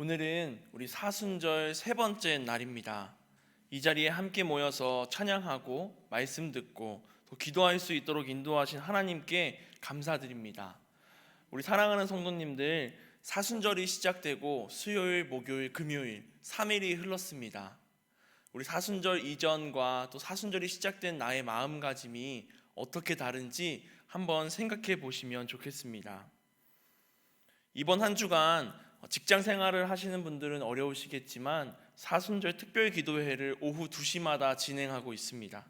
오늘은 우리 사순절 세 번째 날입니다. 이 자리에 함께 모여서 찬양하고 말씀 듣고 또 기도할 수 있도록 인도하신 하나님께 감사드립니다. 우리 사랑하는 성도님들, 사순절이 시작되고 수요일, 목요일, 금요일 3일이 흘렀습니다. 우리 사순절 이전과 또 사순절이 시작된 나의 마음가짐이 어떻게 다른지 한번 생각해 보시면 좋겠습니다. 이번 한 주간 직장 생활을 하시는 분들은 어려우시겠지만 사순절 특별 기도회를 오후 2시마다 진행하고 있습니다.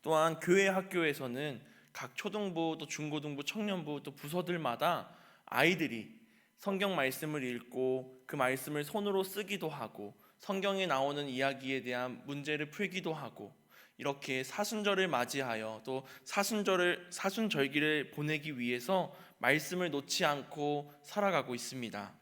또한 교회 학교에서는 각 초등부, 또 중고등부, 청년부, 또 부서들마다 아이들이 성경 말씀을 읽고 그 말씀을 손으로 쓰기도 하고 성경에 나오는 이야기에 대한 문제를 풀기도 하고 이렇게 사순절을 맞이하여 또 사순절기를 보내기 위해서 말씀을 놓지 않고 살아가고 있습니다.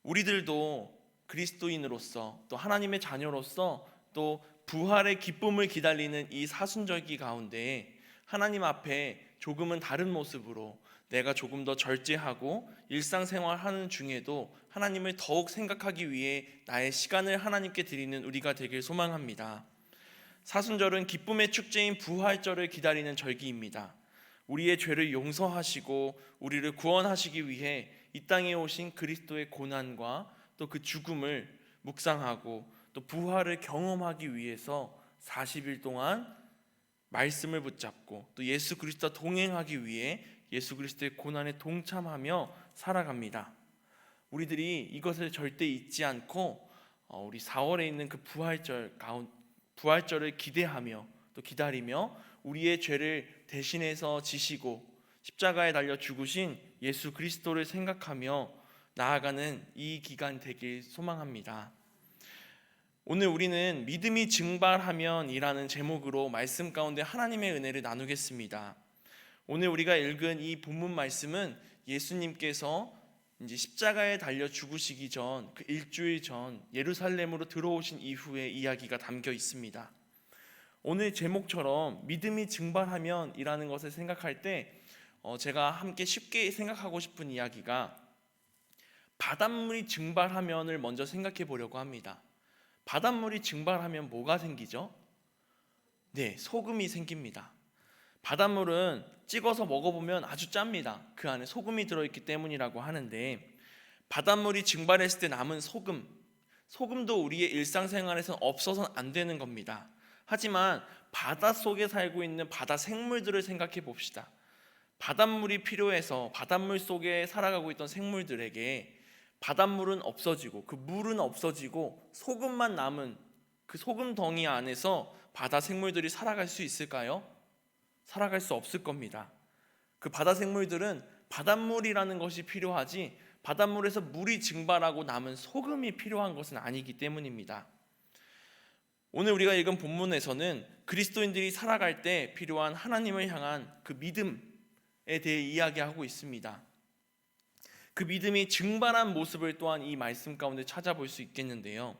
우리들도 그리스도인으로서 또 하나님의 자녀로서 또 부활의 기쁨을 기다리는 이 사순절기 가운데 하나님 앞에 조금은 다른 모습으로 내가 조금 더 절제하고 일상생활하는 중에도 하나님을 더욱 생각하기 위해 나의 시간을 하나님께 드리는 우리가 되길 소망합니다. 사순절은 기쁨의 축제인 부활절을 기다리는 절기입니다. 우리의 죄를 용서하시고 우리를 구원하시기 위해 이 땅에 오신 그리스도의 고난과 또 그 죽음을 묵상하고 또 부활을 경험하기 위해서 40일 동안 말씀을 붙잡고 또 예수 그리스도와 동행하기 위해 예수 그리스도의 고난에 동참하며 살아갑니다. 우리들이 이것을 절대 잊지 않고 우리 4월에 있는 그 부활절을 기대하며 또 기다리며 우리의 죄를 대신해서 지시고 십자가에 달려 죽으신 예수 그리스도를 생각하며 나아가는 이 기간 되길 소망합니다. 오늘 우리는 믿음이 증발하면이라는 제목으로 말씀 가운데 하나님의 은혜를 나누겠습니다. 오늘 우리가 읽은 이 본문 말씀은 예수님께서 이제 십자가에 달려 죽으시기 전 그 일주일 전 예루살렘으로 들어오신 이후의 이야기가 담겨 있습니다. 오늘 제목처럼 믿음이 증발하면이라는 것을 생각할 때 제가 함께 쉽게 생각하고 싶은 이야기가 바닷물이 증발하면을 먼저 생각해 보려고 합니다. 바닷물이 증발하면 뭐가 생기죠? 네, 소금이 생깁니다. 바닷물은 찍어서 먹어보면 아주 짭니다. 그 안에 소금이 들어있기 때문이라고 하는데 바닷물이 증발했을 때 남은 소금도 우리의 일상생활에서는 없어서는 안 되는 겁니다. 하지만 바닷속에 살고 있는 바다 생물들을 생각해 봅시다. 바닷물이 필요해서 바닷물 속에 살아가고 있던 생물들에게 바닷물은 없어지고 그 물은 없어지고 소금만 남은 그 소금 덩이 안에서 바다 생물들이 살아갈 수 있을까요? 살아갈 수 없을 겁니다. 그 바다 생물들은 바닷물이라는 것이 필요하지 바닷물에서 물이 증발하고 남은 소금이 필요한 것은 아니기 때문입니다. 오늘 우리가 읽은 본문에서는 그리스도인들이 살아갈 때 필요한 하나님을 향한 그 믿음에 대해 이야기하고 있습니다. 그 믿음이 증발한 모습을 또한 이 말씀 가운데 찾아볼 수 있겠는데요.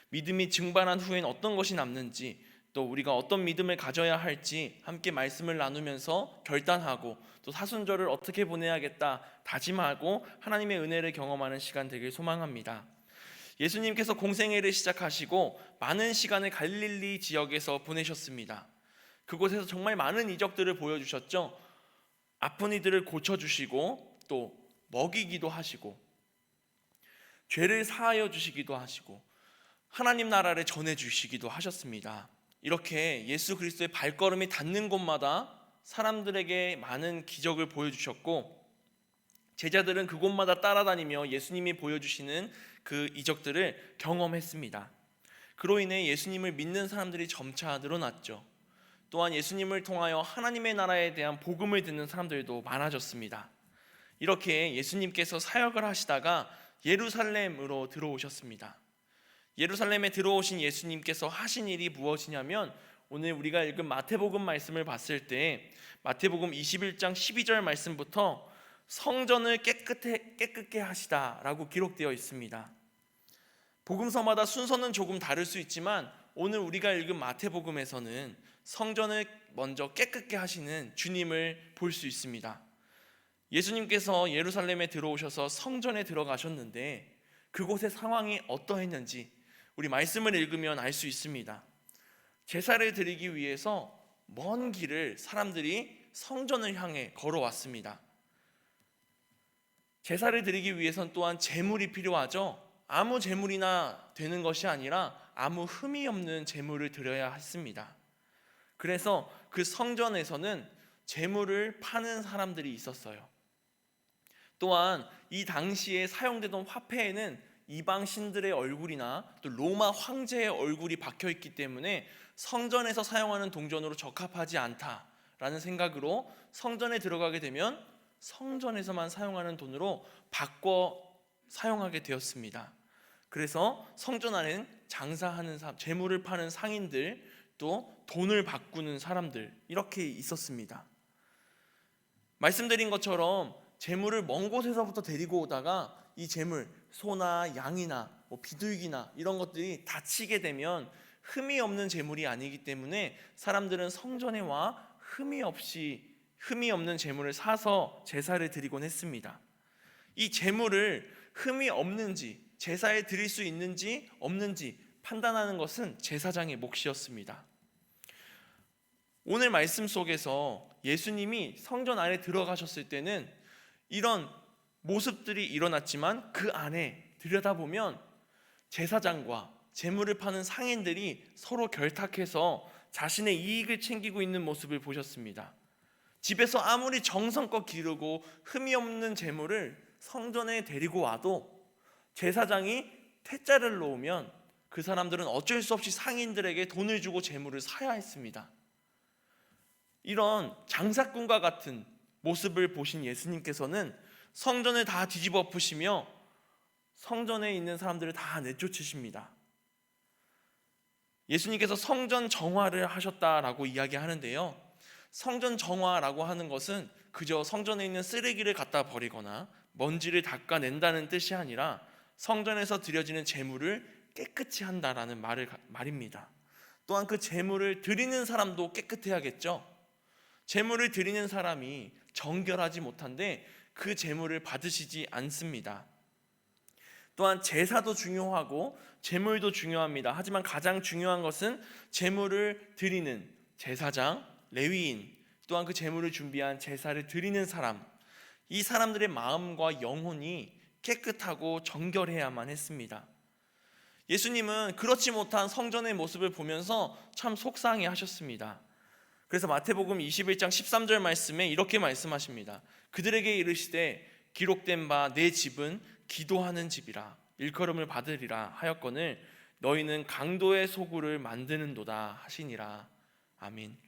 믿음이 증발한 후엔 어떤 것이 남는지 또 우리가 어떤 믿음을 가져야 할지 함께 말씀을 나누면서 결단하고 또 사순절을 어떻게 보내야겠다 다짐하고 하나님의 은혜를 경험하는 시간 되길 소망합니다. 예수님께서 공생애를 시작하시고 많은 시간을 갈릴리 지역에서 보내셨습니다. 그곳에서 정말 많은 이적들을 보여주셨죠. 아픈 이들을 고쳐주시고 또 먹이기도 하시고 죄를 사하여 주시기도 하시고 하나님 나라를 전해주시기도 하셨습니다. 이렇게 예수 그리스도의 발걸음이 닿는 곳마다 사람들에게 많은 기적을 보여주셨고 제자들은 그곳마다 따라다니며 예수님이 보여주시는 그 이적들을 경험했습니다. 그로 인해 예수님을 믿는 사람들이 점차 늘어났죠. 또한 예수님을 통하여 하나님의 나라에 대한 복음을 듣는 사람들도 많아졌습니다. 이렇게 예수님께서 사역을 하시다가 예루살렘으로 들어오셨습니다. 예루살렘에 들어오신 예수님께서 하신 일이 무엇이냐면 오늘 우리가 읽은 마태복음 말씀을 봤을 때 마태복음 21장 12절 말씀부터 성전을 깨끗게 하시다라고 기록되어 있습니다. 복음서마다 순서는 조금 다를 수 있지만 오늘 우리가 읽은 마태복음에서는 성전을 먼저 깨끗게 하시는 주님을 볼 수 있습니다. 예수님께서 예루살렘에 들어오셔서 성전에 들어가셨는데 그곳의 상황이 어떠했는지 우리 말씀을 읽으면 알 수 있습니다. 제사를 드리기 위해서 먼 길을 사람들이 성전을 향해 걸어왔습니다. 제사를 드리기 위해선 또한 제물이 필요하죠. 아무 제물이나 되는 것이 아니라 아무 흠이 없는 제물을 드려야 했습니다. 그래서 그 성전에서는 제물을 파는 사람들이 있었어요. 또한 이 당시에 사용되던 화폐에는 이방 신들의 얼굴이나 또 로마 황제의 얼굴이 박혀 있기 때문에 성전에서 사용하는 동전으로 적합하지 않다라는 생각으로 성전에 들어가게 되면 성전에서만 사용하는 돈으로 바꿔 사용하게 되었습니다. 그래서 성전 안에는 장사하는 사람, 재물을 파는 상인들, 또 돈을 바꾸는 사람들 이렇게 있었습니다. 말씀드린 것처럼 재물을 먼 곳에서부터 데리고 오다가 이 재물, 소나 양이나 비둘기나 이런 것들이 다치게 되면 흠이 없는 재물이 아니기 때문에 사람들은 성전에 와 흠이 없는 재물을 사서 제사를 드리곤 했습니다. 이 재물을 흠이 없는지 제사에 드릴 수 있는지 없는지 판단하는 것은 제사장의 몫이었습니다. 오늘 말씀 속에서 예수님이 성전 안에 들어가셨을 때는 이런 모습들이 일어났지만 그 안에 들여다보면 제사장과 재물을 파는 상인들이 서로 결탁해서 자신의 이익을 챙기고 있는 모습을 보셨습니다. 집에서 아무리 정성껏 기르고 흠이 없는 재물을 성전에 데리고 와도 제사장이 퇴짜를 놓으면 그 사람들은 어쩔 수 없이 상인들에게 돈을 주고 재물을 사야 했습니다. 이런 장사꾼과 같은 모습을 보신 예수님께서는 성전을 다 뒤집어 엎으시며 성전에 있는 사람들을 다 내쫓으십니다. 예수님께서 성전 정화를 하셨다라고 이야기하는데요, 성전 정화라고 하는 것은 그저 성전에 있는 쓰레기를 갖다 버리거나 먼지를 닦아낸다는 뜻이 아니라 성전에서 드려지는 제물을 깨끗이 한다라는 말입니다. 또한 그 제물을 드리는 사람도 깨끗해야겠죠. 제물을 드리는 사람이 정결하지 못한데 그 제물을 받으시지 않습니다. 또한 제사도 중요하고 제물도 중요합니다. 하지만 가장 중요한 것은 제물을 드리는 제사장, 레위인, 또한 그 제물을 준비한 제사를 드리는 사람, 이 사람들의 마음과 영혼이 깨끗하고 정결해야만 했습니다. 예수님은 그렇지 못한 성전의 모습을 보면서 참 속상해 하셨습니다. 그래서 마태복음 21장 13절 말씀에 이렇게 말씀하십니다. 그들에게 이르시되 기록된 바 내 집은 기도하는 집이라 일컬음을 받으리라 하였거늘 너희는 강도의 소굴을 만드는도다 하시니라. 아멘.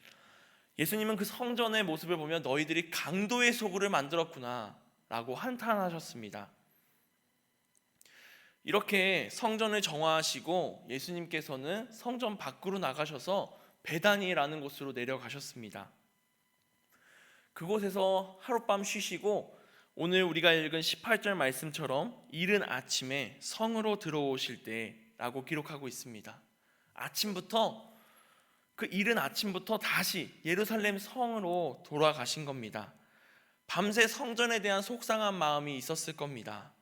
예수님은 그 성전의 모습을 보며 너희들이 강도의 소굴을 만들었구나 라고 한탄하셨습니다. 이렇게 성전을 정화하시고 예수님께서는 성전 밖으로 나가셔서 베다니라는 곳으로 내려가셨습니다. 그곳에서 하룻밤 쉬시고 오늘 우리가 읽은 18절 말씀처럼 이른 아침에 성으로 들어오실 때라고 기록하고 있습니다. 그 이른 아침부터 다시 예루살렘 성으로 돌아가신 겁니다. 밤새 성전에 대한 속상한 마음이 있었을 겁니다.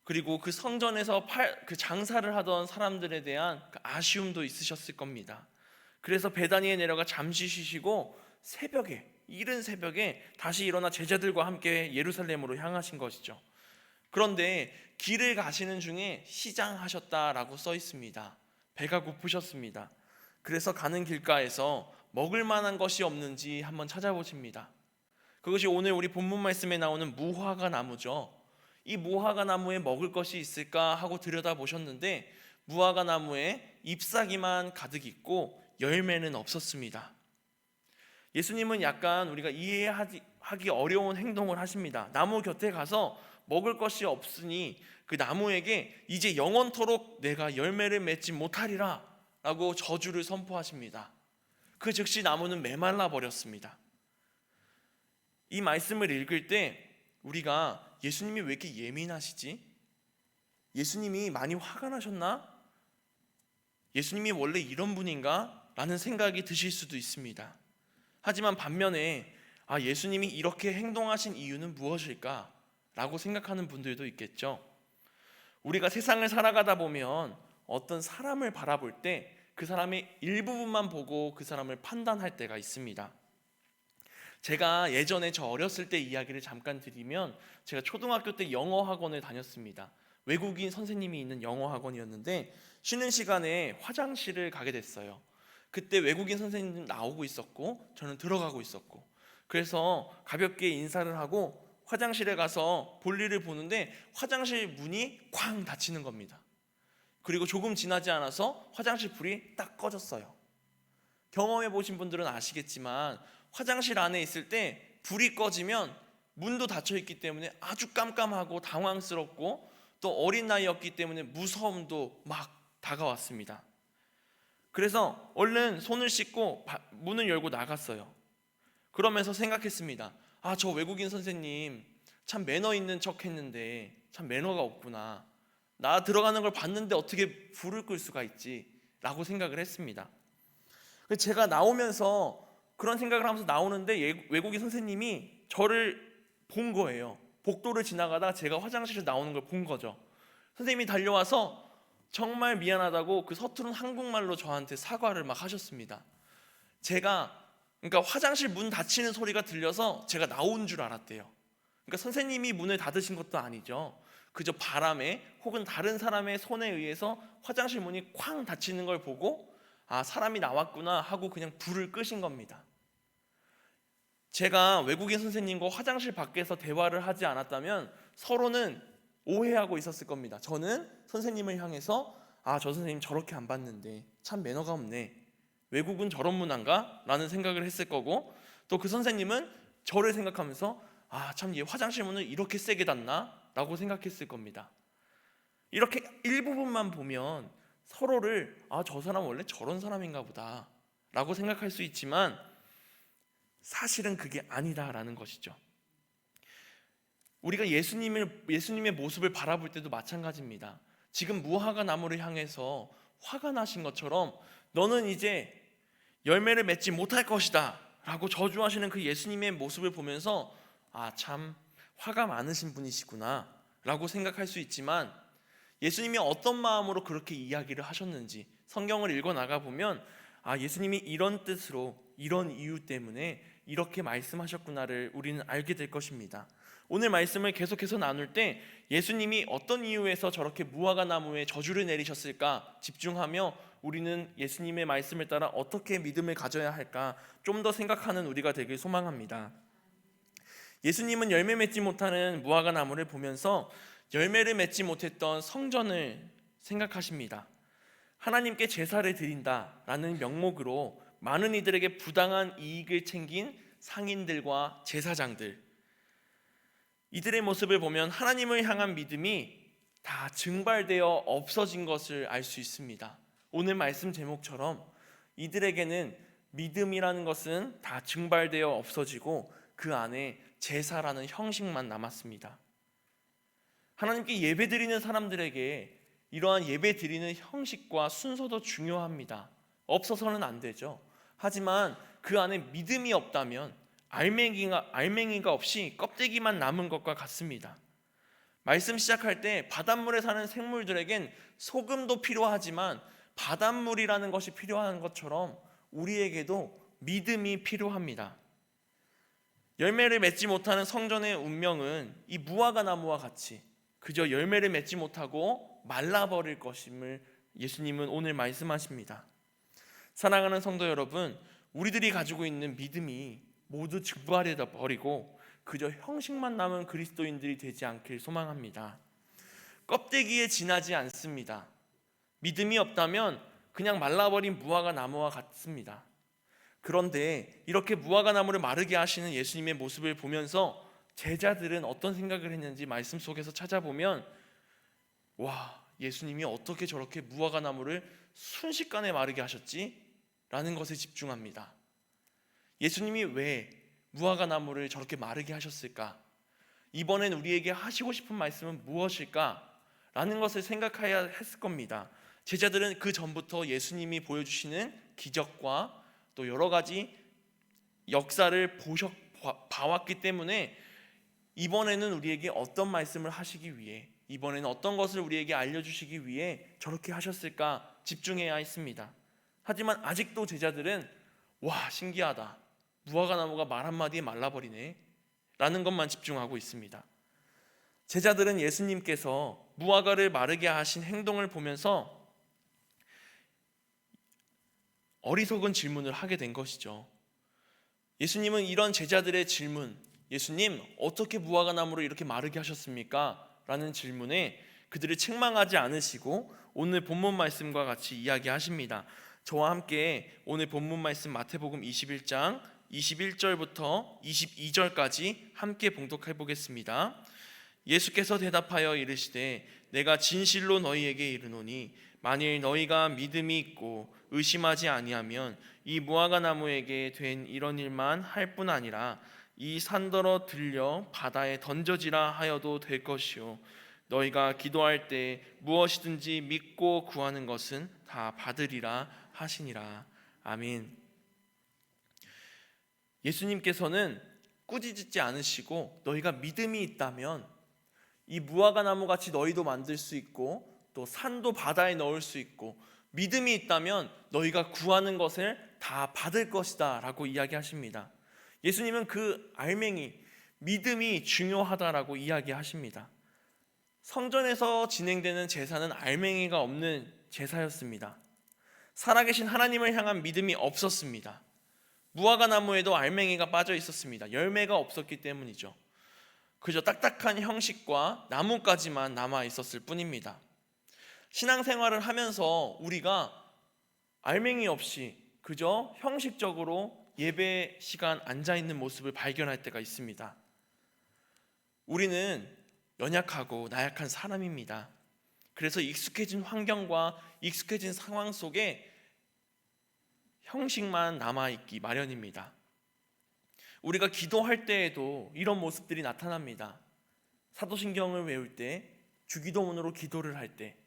그리고 그 성전에서 그 장사를 하던 사람들에 대한 그 아쉬움도 있으셨을 겁니다. 그래서 베다니에 내려가 잠시 쉬시고 이른 새벽에 다시 일어나 제자들과 함께 예루살렘으로 향하신 것이죠. 그런데 길을 가시는 중에 시장하셨다라고 써 있습니다. 배가 고프셨습니다. 그래서 가는 길가에서 먹을 만한 것이 없는지 한번 찾아보십니다. 그것이 오늘 우리 본문 말씀에 나오는 무화과 나무죠. 이 무화과 나무에 먹을 것이 있을까 하고 들여다보셨는데 무화과 나무에 잎사귀만 가득 있고 열매는 없었습니다. 예수님은 약간 우리가 이해하기 어려운 행동을 하십니다. 나무 곁에 가서 먹을 것이 없으니 그 나무에게 이제 영원토록 내가 열매를 맺지 못하리라 라고 저주를 선포하십니다. 그 즉시 나무는 메말라 버렸습니다. 이 말씀을 읽을 때 우리가 예수님이 왜 이렇게 예민하시지? 예수님이 많이 화가 나셨나? 예수님이 원래 이런 분인가? 라는 생각이 드실 수도 있습니다. 하지만 반면에 예수님이 이렇게 행동하신 이유는 무엇일까? 라고 생각하는 분들도 있겠죠. 우리가 세상을 살아가다 보면 어떤 사람을 바라볼 때 그 사람의 일부분만 보고 그 사람을 판단할 때가 있습니다. 제가 예전에 저 어렸을 때 이야기를 잠깐 드리면, 제가 초등학교 때 영어 학원을 다녔습니다. 외국인 선생님이 있는 영어 학원이었는데 쉬는 시간에 화장실을 가게 됐어요. 그때 외국인 선생님 나오고 있었고 저는 들어가고 있었고, 그래서 가볍게 인사를 하고 화장실에 가서 볼일을 보는데 화장실 문이 쾅 닫히는 겁니다. 그리고 조금 지나지 않아서 화장실 불이 딱 꺼졌어요. 경험해 보신 분들은 아시겠지만 화장실 안에 있을 때 불이 꺼지면 문도 닫혀 있기 때문에 아주 깜깜하고 당황스럽고, 또 어린 나이였기 때문에 무서움도 막 다가왔습니다. 그래서 얼른 손을 씻고 문을 열고 나갔어요. 그러면서 생각했습니다. 저 외국인 선생님 참 매너 있는 척 했는데 참 매너가 없구나. 나 들어가는 걸 봤는데 어떻게 불을 끌 수가 있지? 라고 생각을 했습니다. 제가 나오면서 그런 생각을 하면서 나오는데 외국인 선생님이 저를 본 거예요. 복도를 지나가다가 제가 화장실에 나오는 걸 본 거죠. 선생님이 달려와서 정말 미안하다고 그 서투른 한국말로 저한테 사과를 막 하셨습니다. 그러니까 화장실 문 닫히는 소리가 들려서 제가 나온 줄 알았대요. 그러니까 선생님이 문을 닫으신 것도 아니죠. 그저 바람에 혹은 다른 사람의 손에 의해서 화장실 문이 쾅 닫히는 걸 보고 사람이 나왔구나 하고 그냥 불을 끄신 겁니다. 제가 외국인 선생님과 화장실 밖에서 대화를 하지 않았다면 서로는 오해하고 있었을 겁니다. 저는 선생님을 향해서 저 선생님 저렇게 안 봤는데 참 매너가 없네, 외국은 저런 문화인가? 라는 생각을 했을 거고, 또 그 선생님은 저를 생각하면서 참 얘 화장실 문을 이렇게 세게 닫나? 라고 생각했을 겁니다. 이렇게 일부분만 보면 서로를 저 사람 원래 저런 사람인가 보다 라고 생각할 수 있지만 사실은 그게 아니다라는 것이죠. 우리가 예수님의 모습을 바라볼 때도 마찬가지입니다. 지금 무화과 나무를 향해서 화가 나신 것처럼 너는 이제 열매를 맺지 못할 것이다 라고 저주하시는 그 예수님의 모습을 보면서 참 화가 많으신 분이시구나 라고 생각할 수 있지만, 예수님이 어떤 마음으로 그렇게 이야기를 하셨는지 성경을 읽어 나가 보면 예수님이 이런 뜻으로 이런 이유 때문에 이렇게 말씀하셨구나를 우리는 알게 될 것입니다. 오늘 말씀을 계속해서 나눌 때 예수님이 어떤 이유에서 저렇게 무화과 나무에 저주를 내리셨을까 집중하며 우리는 예수님의 말씀을 따라 어떻게 믿음을 가져야 할까 좀 더 생각하는 우리가 되길 소망합니다. 예수님은 열매 맺지 못하는 무화과 나무를 보면서 열매를 맺지 못했던 성전을 생각하십니다. 하나님께 제사를 드린다라는 명목으로 많은 이들에게 부당한 이익을 챙긴 상인들과 제사장들, 이들의 모습을 보면 하나님을 향한 믿음이 다 증발되어 없어진 것을 알 수 있습니다. 오늘 말씀 제목처럼 이들에게는 믿음이라는 것은 다 증발되어 없어지고 그 안에 제사라는 형식만 남았습니다. 하나님께 예배드리는 사람들에게 이러한 예배드리는 형식과 순서도 중요합니다. 없어서는 안 되죠. 하지만 그 안에 믿음이 없다면 알맹이가 없이 껍데기만 남은 것과 같습니다. 말씀 시작할 때 바닷물에 사는 생물들에겐 소금도 필요하지만 바닷물이라는 것이 필요한 것처럼 우리에게도 믿음이 필요합니다. 열매를 맺지 못하는 성전의 운명은 이 무화과 나무와 같이 그저 열매를 맺지 못하고 말라버릴 것임을 예수님은 오늘 말씀하십니다. 사랑하는 성도 여러분, 우리들이 가지고 있는 믿음이 모두 증발해 버리고 그저 형식만 남은 그리스도인들이 되지 않길 소망합니다. 껍데기에 지나지 않습니다. 믿음이 없다면 그냥 말라버린 무화과 나무와 같습니다. 그런데 이렇게 무화과 나무를 마르게 하시는 예수님의 모습을 보면서 제자들은 어떤 생각을 했는지 말씀 속에서 찾아보면 예수님이 어떻게 저렇게 무화과 나무를 순식간에 마르게 하셨지? 라는 것에 집중합니다. 예수님이 왜 무화과 나무를 저렇게 마르게 하셨을까? 이번엔 우리에게 하시고 싶은 말씀은 무엇일까? 라는 것을 생각해야 했을 겁니다. 제자들은 그 전부터 예수님이 보여주시는 기적과 또 여러 가지 역사를 봐왔기 때문에 이번에는 우리에게 어떤 말씀을 하시기 위해, 이번에는 어떤 것을 우리에게 알려주시기 위해 저렇게 하셨을까 집중해야 했습니다. 하지만 아직도 제자들은 와, 신기하다, 무화과 나무가 말 한마디에 말라버리네 라는 것만 집중하고 있습니다. 제자들은 예수님께서 무화과를 마르게 하신 행동을 보면서 어리석은 질문을 하게 된 것이죠. 예수님은 이런 제자들의 질문, 예수님 어떻게 무화과 나무를 이렇게 마르게 하셨습니까? 라는 질문에 그들을 책망하지 않으시고 오늘 본문 말씀과 같이 이야기하십니다. 저와 함께 오늘 본문 말씀 마태복음 21장 21절부터 22절까지 함께 봉독해 보겠습니다. 예수께서 대답하여 이르시되 내가 진실로 너희에게 이르노니 만일 너희가 믿음이 있고 의심하지 아니하면 이 무화과 나무에게 된 이런 일만 할 뿐 아니라 이 산더러 들려 바다에 던져지라 하여도 될 것이요 너희가 기도할 때 무엇이든지 믿고 구하는 것은 다 받으리라 하시니라. 아멘. 예수님께서는 꾸짖지 않으시고 너희가 믿음이 있다면 이 무화과 나무 같이 너희도 만들 수 있고 또 산도 바다에 넣을 수 있고 믿음이 있다면 너희가 구하는 것을 다 받을 것이다 라고 이야기하십니다. 예수님은 그 알맹이 믿음이 중요하다라고 이야기하십니다. 성전에서 진행되는 제사는 알맹이가 없는 제사였습니다. 살아계신 하나님을 향한 믿음이 없었습니다. 무화과 나무에도 알맹이가 빠져 있었습니다. 열매가 없었기 때문이죠. 그저 딱딱한 형식과 나뭇가지만 남아 있었을 뿐입니다. 신앙생활을 하면서 우리가 알맹이 없이 그저 형식적으로 예배 시간 앉아 있는 모습을 발견할 때가 있습니다. 우리는 연약하고 나약한 사람입니다. 그래서 익숙해진 환경과 익숙해진 상황 속에 형식만 남아있기 마련입니다. 우리가 기도할 때에도 이런 모습들이 나타납니다. 사도신경을 외울 때, 주기도문으로 기도를 할 때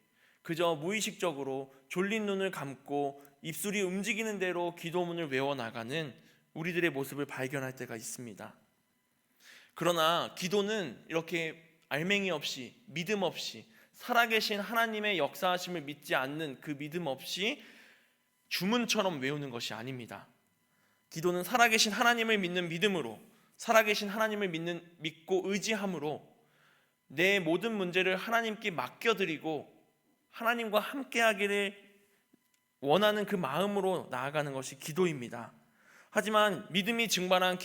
그저 무의식적으로 졸린 눈을 감고 입술이 움직이는 대로 기도문을 외워나가는 우리들의 모습을 발견할 때가 있습니다. 그러나 기도는 이렇게 알맹이 없이, 믿음 없이, 살아계신 하나님의 역사하심을 믿지 않는 그 믿음 없이 주문처럼 외우는 것이 아닙니다. 기도는 살아계신 하나님을 믿는 믿음으로, 살아계신 하나님을 믿고 의지함으로 내 모든 문제를 하나님께 맡겨드리고 하나님과 함께하기를 원하는 그 마음으로 나아가는 것이 기도입니다. 하지만 믿음이 증발한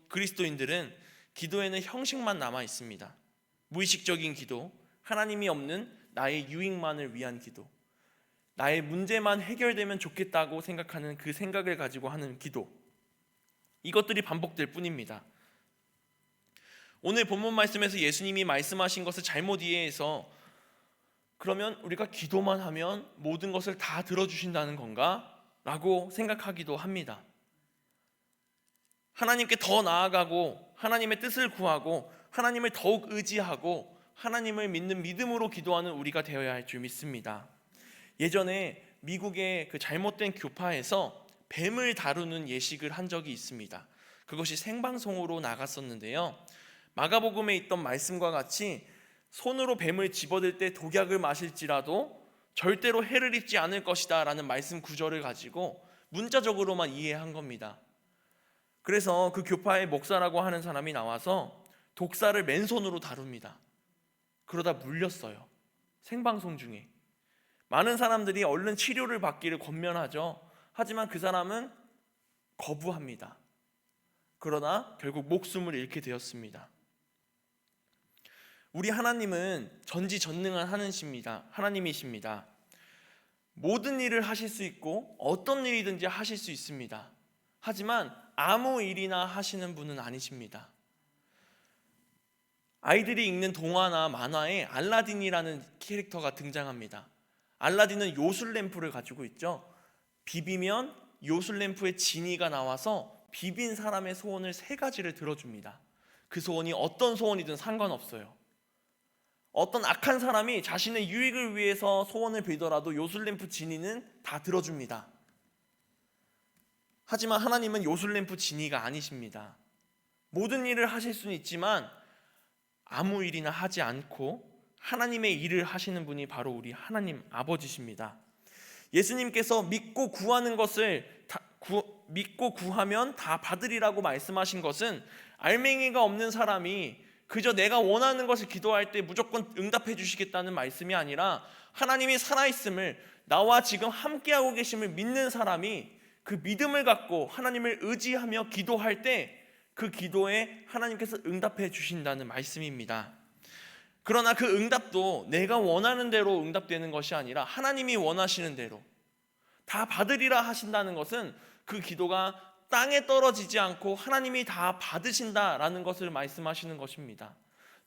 그리스도인들은 기도에는 형식만 남아 있습니다. 무의식적인 기도, 하나님이 없는 나의 유익만을 위한 기도, 나의 문제만 해결되면 좋겠다고 생각하는 그 생각을 가지고 하는 기도, 이것들이 반복될 뿐입니다. 오늘 본문 말씀에서 예수님이 말씀하신 것을 잘못 이해해서 그러면 우리가 기도만 하면 모든 것을 다 들어주신다는 건가? 라고 생각하기도 합니다. 하나님께 더 나아가고 하나님의 뜻을 구하고 하나님을 더욱 의지하고 하나님을 믿는 믿음으로 기도하는 우리가 되어야 할 줄 믿습니다. 예전에 미국의 그 잘못된 교파에서 뱀을 다루는 예식을 한 적이 있습니다. 그것이 생방송으로 나갔었는데요. 마가복음에 있던 말씀과 같이 손으로 뱀을 집어들 때 독약을 마실지라도 절대로 해를 입지 않을 것이다 라는 말씀 구절을 가지고 문자적으로만 이해한 겁니다. 그래서 그 교파의 목사라고 하는 사람이 나와서 독사를 맨손으로 다룹니다. 그러다 물렸어요. 생방송 중에. 많은 사람들이 얼른 치료를 받기를 권면하죠. 하지만 그 사람은 거부합니다. 그러나 결국 목숨을 잃게 되었습니다. 우리 하나님은 전지전능한 하나님이십니다. 모든 일을 하실 수 있고 어떤 일이든지 하실 수 있습니다. 하지만 아무 일이나 하시는 분은 아니십니다. 아이들이 읽는 동화나 만화에 알라딘이라는 캐릭터가 등장합니다. 알라딘은 요술램프를 가지고 있죠. 비비면 요술램프의 지니가 나와서 비빈 사람의 소원을 3가지를 들어줍니다. 그 소원이 어떤 소원이든 상관없어요. 어떤 악한 사람이 자신의 유익을 위해서 소원을 빌더라도 요술램프 지니는 다 들어줍니다. 하지만 하나님은 요술램프 지니가 아니십니다. 모든 일을 하실 수는 있지만 아무 일이나 하지 않고 하나님의 일을 하시는 분이 바로 우리 하나님 아버지십니다. 예수님께서 믿고 구하는 것을 믿고 구하면 다 받으리라고 말씀하신 것은 알맹이가 없는 사람이 그저 내가 원하는 것을 기도할 때 무조건 응답해 주시겠다는 말씀이 아니라 하나님이 살아있음을, 나와 지금 함께하고 계심을 믿는 사람이 그 믿음을 갖고 하나님을 의지하며 기도할 때 그 기도에 하나님께서 응답해 주신다는 말씀입니다. 그러나 그 응답도 내가 원하는 대로 응답되는 것이 아니라 하나님이 원하시는 대로 다 받으리라 하신다는 것은 그 기도가 땅에 떨어지지 않고 하나님이 다 받으신다라는 것을 말씀하시는 것입니다.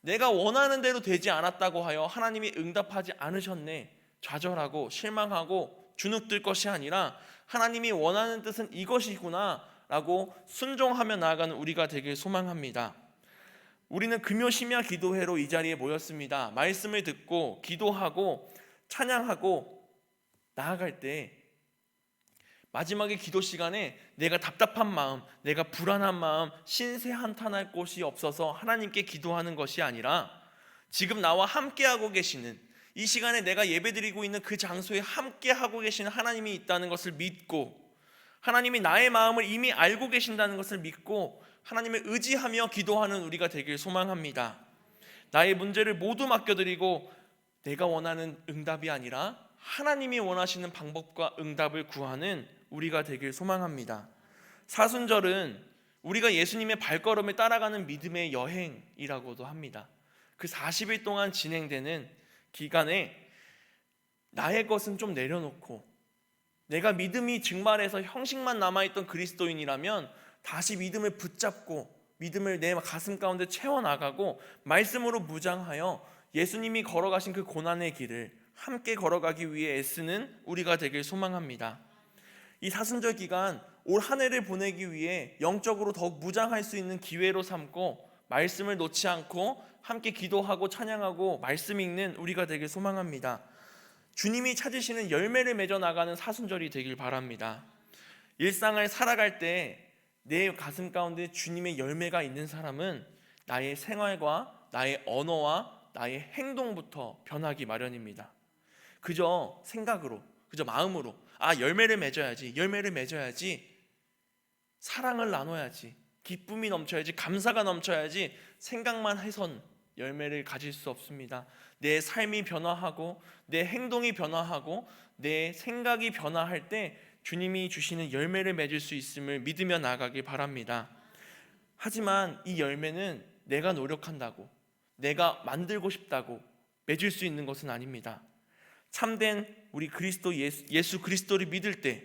내가 원하는 대로 되지 않았다고 하여 하나님이 응답하지 않으셨네 좌절하고 실망하고 주눅들 것이 아니라 하나님이 원하는 뜻은 이것이구나 라고 순종하며 나아가는 우리가 되길 소망합니다. 우리는 금요 심야 기도회로 이 자리에 모였습니다. 말씀을 듣고 기도하고 찬양하고 나아갈 때 마지막에 기도 시간에 내가 답답한 마음, 내가 불안한 마음, 신세 한탄할 곳이 없어서 하나님께 기도하는 것이 아니라 지금 나와 함께하고 계시는, 이 시간에 내가 예배드리고 있는 그 장소에 함께하고 계시는 하나님이 있다는 것을 믿고, 하나님이 나의 마음을 이미 알고 계신다는 것을 믿고 하나님을 의지하며 기도하는 우리가 되길 소망합니다. 나의 문제를 모두 맡겨드리고 내가 원하는 응답이 아니라 하나님이 원하시는 방법과 응답을 구하는 우리가 되길 소망합니다. 사순절은 우리가 예수님의 발걸음을 따라가는 믿음의 여행이라고도 합니다. 그 40일 동안 진행되는 기간에 나의 것은 좀 내려놓고 내가 믿음이 증발해서 형식만 남아있던 그리스도인이라면 다시 믿음을 붙잡고 믿음을 내 가슴 가운데 채워나가고 말씀으로 무장하여 예수님이 걸어가신 그 고난의 길을 함께 걸어가기 위해 애쓰는 우리가 되길 소망합니다. 이 사순절 기간 올 한 해를 보내기 위해 영적으로 더욱 무장할 수 있는 기회로 삼고 말씀을 놓지 않고 함께 기도하고 찬양하고 말씀 읽는 우리가 되길 소망합니다. 주님이 찾으시는 열매를 맺어 나가는 사순절이 되길 바랍니다. 일상을 살아갈 때 내 가슴 가운데 주님의 열매가 있는 사람은 나의 생활과 나의 언어와 나의 행동부터 변하기 마련입니다. 그저 생각으로, 그저 마음으로 열매를 맺어야지, 사랑을 나눠야지, 기쁨이 넘쳐야지, 감사가 넘쳐야지 생각만 해선 열매를 가질 수 없습니다. 내 삶이 변화하고 내 행동이 변화하고 내 생각이 변화할 때 주님이 주시는 열매를 맺을 수 있음을 믿으며 나아가길 바랍니다. 하지만 이 열매는 내가 노력한다고, 내가 만들고 싶다고 맺을 수 있는 것은 아닙니다. 참된 우리 그리스도 예수 그리스도를 믿을 때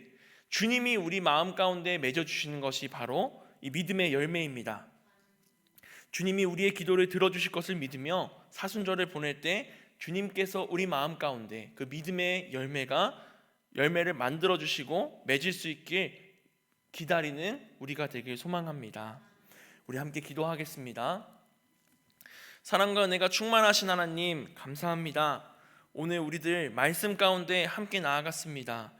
주님이 우리 마음 가운데 맺어주시는 것이 바로 이 믿음의 열매입니다. 주님이 우리의 기도를 들어주실 것을 믿으며 사순절을 보낼 때 주님께서 우리 마음 가운데 그 믿음의 열매를 만들어주시고 맺을 수 있길 기다리는 우리가 되길 소망합니다. 우리 함께 기도하겠습니다. 사랑과 은혜가 충만하신 하나님 감사합니다. 오늘 우리들 말씀 가운데 함께 나아갔습니다.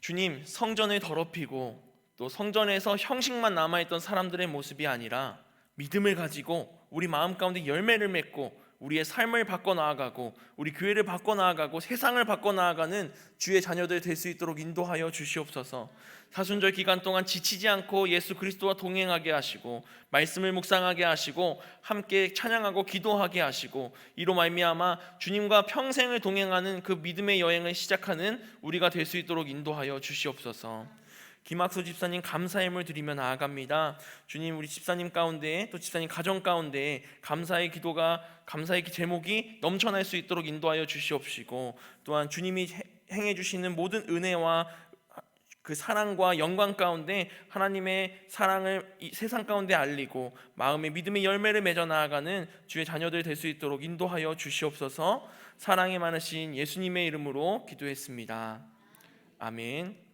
주님, 성전을 더럽히고 또 성전에서 형식만 남아있던 사람들의 모습이 아니라 믿음을 가지고 우리 마음 가운데 열매를 맺고 우리의 삶을 바꿔나아가고 우리 교회를 바꿔나아가고 세상을 바꿔나아가는 주의 자녀들 될 수 있도록 인도하여 주시옵소서. 사순절 기간 동안 지치지 않고 예수 그리스도와 동행하게 하시고 말씀을 묵상하게 하시고 함께 찬양하고 기도하게 하시고 이로 말미암아 주님과 평생을 동행하는 그 믿음의 여행을 시작하는 우리가 될 수 있도록 인도하여 주시옵소서. 김학수 집사님 감사함을 드리며 나아갑니다. 주님, 우리 집사님 가운데 또 집사님 가정 가운데 감사의 제목이 넘쳐날 수 있도록 인도하여 주시옵시고 또한 주님이 행해 주시는 모든 은혜와 그 사랑과 영광 가운데 하나님의 사랑을 이 세상 가운데 알리고 마음의 믿음의 열매를 맺어 나아가는 주의 자녀들 될 수 있도록 인도하여 주시옵소서. 사랑이 많으신 예수님의 이름으로 기도했습니다. 아멘.